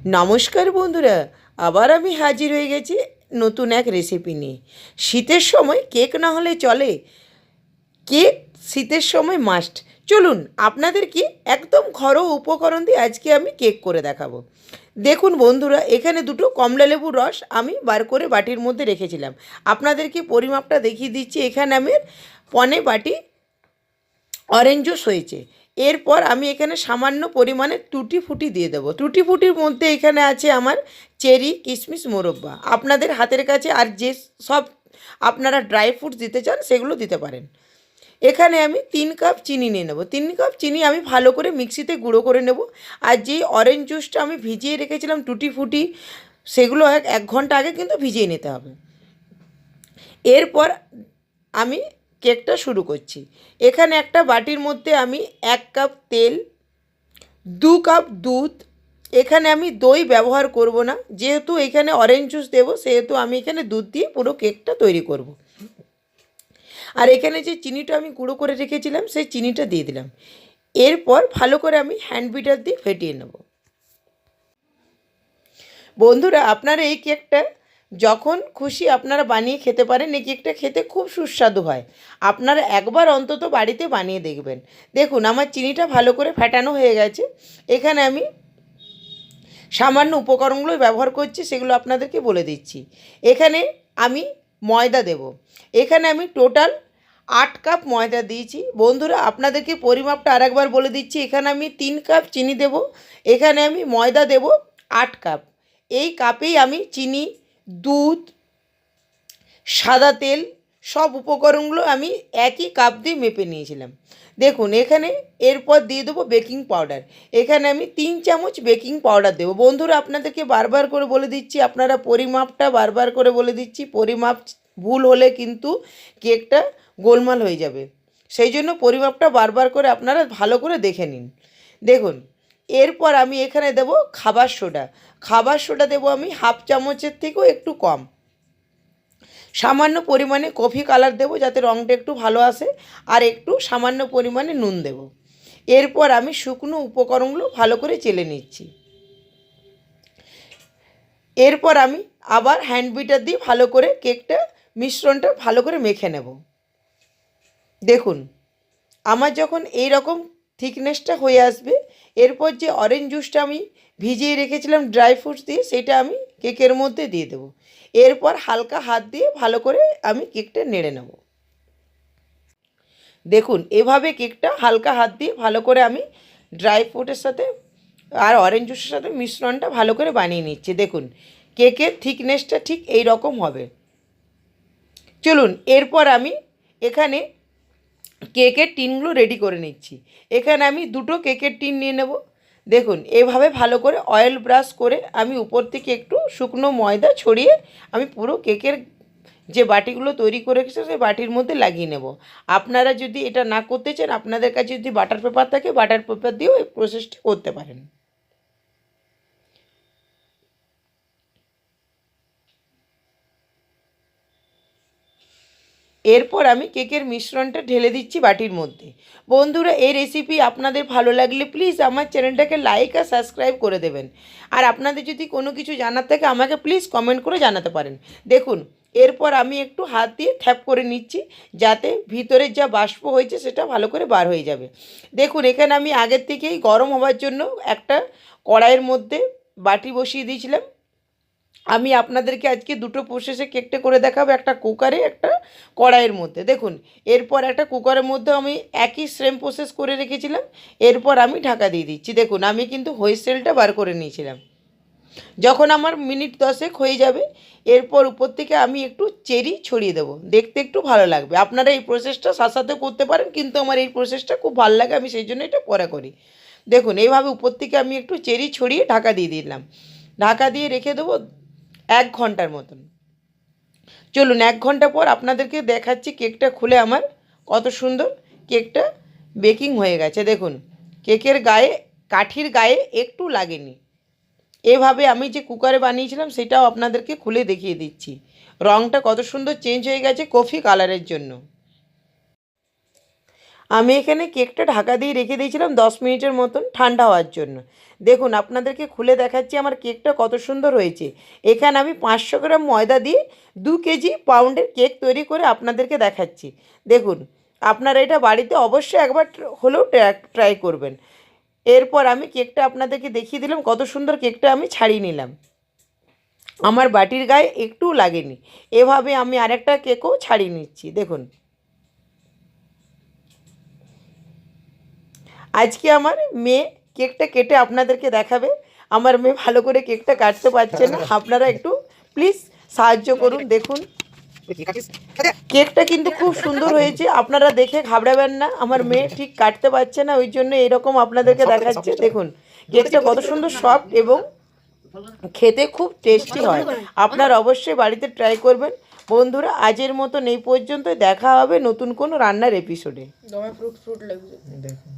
নমস্কার বন্ধুরা, আবার আমি হাজির হয়ে গেছি নতুন এক রেসিপি নিয়ে। শীতের সময় কেক না হলে চলে, কেক শীতের সময় মাস্ট। চলুন আপনাদেরকে একদম ঘরোয়া উপকরণ দিয়ে আজকে আমি কেক করে দেখাবো। দেখুন বন্ধুরা, এখানে দুটো কমলা লেবুর রস আমি বার করে বাটির মধ্যে রেখেছিলাম। আপনাদেরকে পরিমাপটা দেখিয়ে দিচ্ছি। এখানে আমি পনে বাটি অরেঞ্জ জুস হয়েছে। এরপর আমি এখানে সামান্য পরিমাণে টুটি ফুটি দিয়ে দেবো। টুটি ফুটির মধ্যে এখানে আছে আমার চেরি, কিশমিশ, মোরব্বা। আপনাদের হাতের কাছে আর যে সব আপনারা ড্রাই ফ্রুটস দিতে চান সেগুলো দিতে পারেন। এখানে আমি 3 কাপ চিনি নিয়ে নেব। 3 কাপ চিনি আমি ভালো করে মিক্সিতে গুঁড়ো করে নেব। আর যেই অরেঞ্জ জুসটা আমি ভিজিয়ে রেখেছিলাম টুটি ফুটি, সেগুলো 1 ঘন্টা আগে কিন্তু ভিজিয়ে নিতে হবে। এরপর আমি কেকটা শুরু করছি। এখানে একটা বাটির মধ্যে আমি 1 কাপ তেল, 2 কাপ দুধ, এখানে আমি দই ব্যবহার করব না, যেহেতু এখানে অরেঞ্জ জুস দেবো সেহেতু আমি এখানে দুধ দিয়ে পুরো কেকটা তৈরি করব। আর এখানে যে চিনিটা আমি গুঁড়ো করে রেখেছিলাম সেই চিনিটা দিয়ে দিলাম। এরপর ভালো করে আমি হ্যান্ড বিটার দিয়ে ফেটিয়ে নেব। বন্ধুরা, আপনারা এই কেকটা যখন খুশি আপনারা বানিয়ে খেতে পারেন। এই কেকটা খেতে খুব সুস্বাদু হয়। আপনারা একবার অন্তত বাড়িতে বানিয়ে দেখবেন। দেখুন আমার চিনিটা ভালো করে ফেটানো হয়ে গেছে। এখানে আমি সামান্য উপকরণগুলো ব্যবহার করছি, সেগুলো আপনাদেরকে বলে দিচ্ছি। এখানে আমি ময়দা দেব। এখানে আমি টোটাল 8 কাপ ময়দা দিয়েছি। বন্ধুরা, আপনাদেরকে পরিমাপটা আরেকবার বলে দিচ্ছি। এখানে আমি 3 কাপ চিনি দেব, এখানে আমি ময়দা দেব 8 কাপ। এই কাপেই আমি চিনি, দুধ, সাদা তেল সব উপকরণগুলো আমি একই কাপ দিয়ে মেপে নিয়েছিলাম। দেখুন এখানে এরপর দিয়ে দেবো বেকিং পাউডার। এখানে আমি 3 চামচ বেকিং পাউডার দেবো। বন্ধুরা, আপনাদেরকে বারবার করে বলে দিচ্ছি, আপনারা পরিমাপটা বারবার করে বলে দিচ্ছি, পরিমাপ ভুল হলে কিন্তু কেকটা গোলমাল হয়ে যাবে। সেই জন্য পরিমাপটা বারবার করে আপনারা ভালো করে দেখে নিন। দেখুন এরপর আমি এখানে দেব খাবার সোডা। খাবার সোডা দেবো আমি 1/2 চামচের থেকেও একটু কম। সামান্য পরিমাণে কফি কালার দেবো যাতে রঙটা একটু ভালো আসে। আর একটু সামান্য পরিমাণে নুন দেব। এরপর আমি শুকনো উপকরণগুলো ভালো করে চেলে নিচ্ছি। এরপর আমি আবার হ্যান্ড বিটার দিয়ে ভালো করে কেকটা মিশ্রণটা ভালো করে মেখে নেব। দেখুন আমার যখন এই রকম থিকনেসটা হয়ে আসবে, এরপর যে অরেঞ্জ জুসটা আমি ভিজিয়ে রেখেছিলাম ড্রাই ফ্রুটস দিয়ে, সেটা আমি কেকের মধ্যে দিয়ে দেবো। এরপর হালকা হাত দিয়ে ভালো করে আমি কেকটা নেড়ে নেব। দেখুন এভাবে কেকটা হালকা হাত দিয়ে ভালো করে আমি ড্রাই ফ্রুটের সাথে আর অরেঞ্জ জুসের সাথে মিশ্রণটা ভালো করে বানিয়ে নিচ্ছি। দেখুন কেকের থিকনেসটা ঠিক এই রকম হবে। চলুন এরপর আমি এখানে কেকের টিনগুলো রেডি করে নিচ্ছি। এখানে আমি 2টো কেকের টিন নিয়ে নেব। দেখুন এভাবে ভালো করে অয়েল ব্রাশ করে আমি উপর থেকে একটু শুকনো ময়দা ছড়িয়ে আমি পুরো কেকের যে বাটিগুলো তৈরি করে রেখেছি সেই বাটির মধ্যে লাগিয়ে নেব। আপনারা যদি এটা না করতে চান, আপনাদের কাছে যদি বাটার পেপার থাকে বাটার পেপার দিয়েও এই প্রসেসটি করতে পারেন। এরপর আমি কেকের মিশ্রণটা ঢেলে দিচ্ছি বাটির মধ্যে। বন্ধুরা, এই রেসিপি আপনাদের ভালো লাগলে প্লিজ আমার চ্যানেলটাকে লাইক আর সাবস্ক্রাইব করে দেবেন। আর আপনাদের যদি কোনো কিছু জানার থাকে আমাকে প্লিজ কমেন্ট করে জানাতে পারেন। দেখুন এরপর আমি একটু হাত দিয়ে থ্যাপ করে নিচ্ছি যাতে ভিতরের যা বাষ্প হয়েছে সেটা ভালো করে বার হয়ে যাবে। দেখুন এখানে আমি আগের থেকেই গরম হওয়ার জন্য একটা কড়াইয়ের মধ্যে বাটি বসিয়ে দিয়েছিলাম। আমি আপনাদেরকে আজকে দুটো প্রসেসে কেকটা করে দেখাবো, একটা কুকারে একটা কড়াইয়ের মধ্যে। দেখুন এরপর একটা কুকারের মধ্যে আমি একই সেম প্রসেস করে রেখেছিলাম। এরপর আমি ঢাকা দিয়ে দিচ্ছি। দেখুন আমি কিন্তু হুইসেলটা বার করে নিয়েছিলাম। যখন আমার মিনিট 10 হয়ে যাবে এরপর উপর থেকে আমি একটু চেরি ছড়িয়ে দেবো, দেখতে একটু ভালো লাগবে। আপনারা এই প্রসেসটা সাথে করতে পারেন, কিন্তু আমার এই প্রসেসটা খুব ভালো লাগে, আমি সেই জন্য এটা পরে করি। দেখুন এইভাবে উপর থেকে আমি একটু চেরি ছড়িয়ে ঢাকা দিয়ে দিলাম। ঢাকা দিয়ে রেখে দেবো 1 ঘন্টার মতন। চলুন 1 ঘন্টা পর আপনাদেরকে দেখাচ্ছি কেকটা খুলে আমার কত সুন্দর কেকটা বেকিং হয়ে গেছে। দেখুন কেকের গায়ে, কাঠির গায়ে একটু লাগেনি। এভাবে আমি যে কুকারে বানিয়েছিলাম সেটাও আপনাদেরকে খুলে দেখিয়ে দিচ্ছি। রঙটা কত সুন্দর চেঞ্জ হয়ে গেছে কফি কালারের জন্য। আমি এখানে কেকটা ঢাকা দিয়ে রেখে দিয়েছিলাম 10 মিনিটের মতন ঠান্ডা হওয়ার জন্য। দেখুন আপনাদেরকে খুলে দেখাচ্ছি আমার কেকটা কত সুন্দর হয়েছে। এখানে আমি 500 গ্রাম ময়দা দিয়ে 2 কেজি পাউন্ডের কেক তৈরি করে আপনাদেরকে দেখাচ্ছি। দেখুন আপনারা এটা বাড়িতে অবশ্যই একবার হলেও ট্রাই করবেন। এরপর আমি কেকটা আপনাদেরকে দেখিয়ে দিলাম কত সুন্দর কেকটা আমি ছাড়িয়ে নিলাম। আমার বাটির গায়ে একটুও লাগেনি। এভাবে আমি আরেকটা কেকও ছাড়িয়ে নিচ্ছি। দেখুন আজকে আমার মেয়ে কেকটা কেটে আপনাদেরকে দেখাবে। আমার মেয়ে ভালো করে কেকটা কাটতে পারছে না, আপনারা একটু প্লিজ সাহায্য করুন। দেখুন কেকটা কিন্তু খুব সুন্দর হয়েছে, আপনারা দেখে ঘাবড়াবেন না। আমার মেয়ে ঠিক কাটতে পারছে না, ওই জন্য এরকম আপনাদেরকে দেখাচ্ছে। দেখুন কেকটা কত সুন্দর সফট এবং খেতে খুব টেস্টি হয়। আপনারা অবশ্যই বাড়িতে ট্রাই করবেন। বন্ধুরা আজের মতন এই পর্যন্ত, দেখা হবে নতুন কোনো রান্নার এপিসোডে। দমে ফ্রুট ফ্রুট লাগছে। দেখুন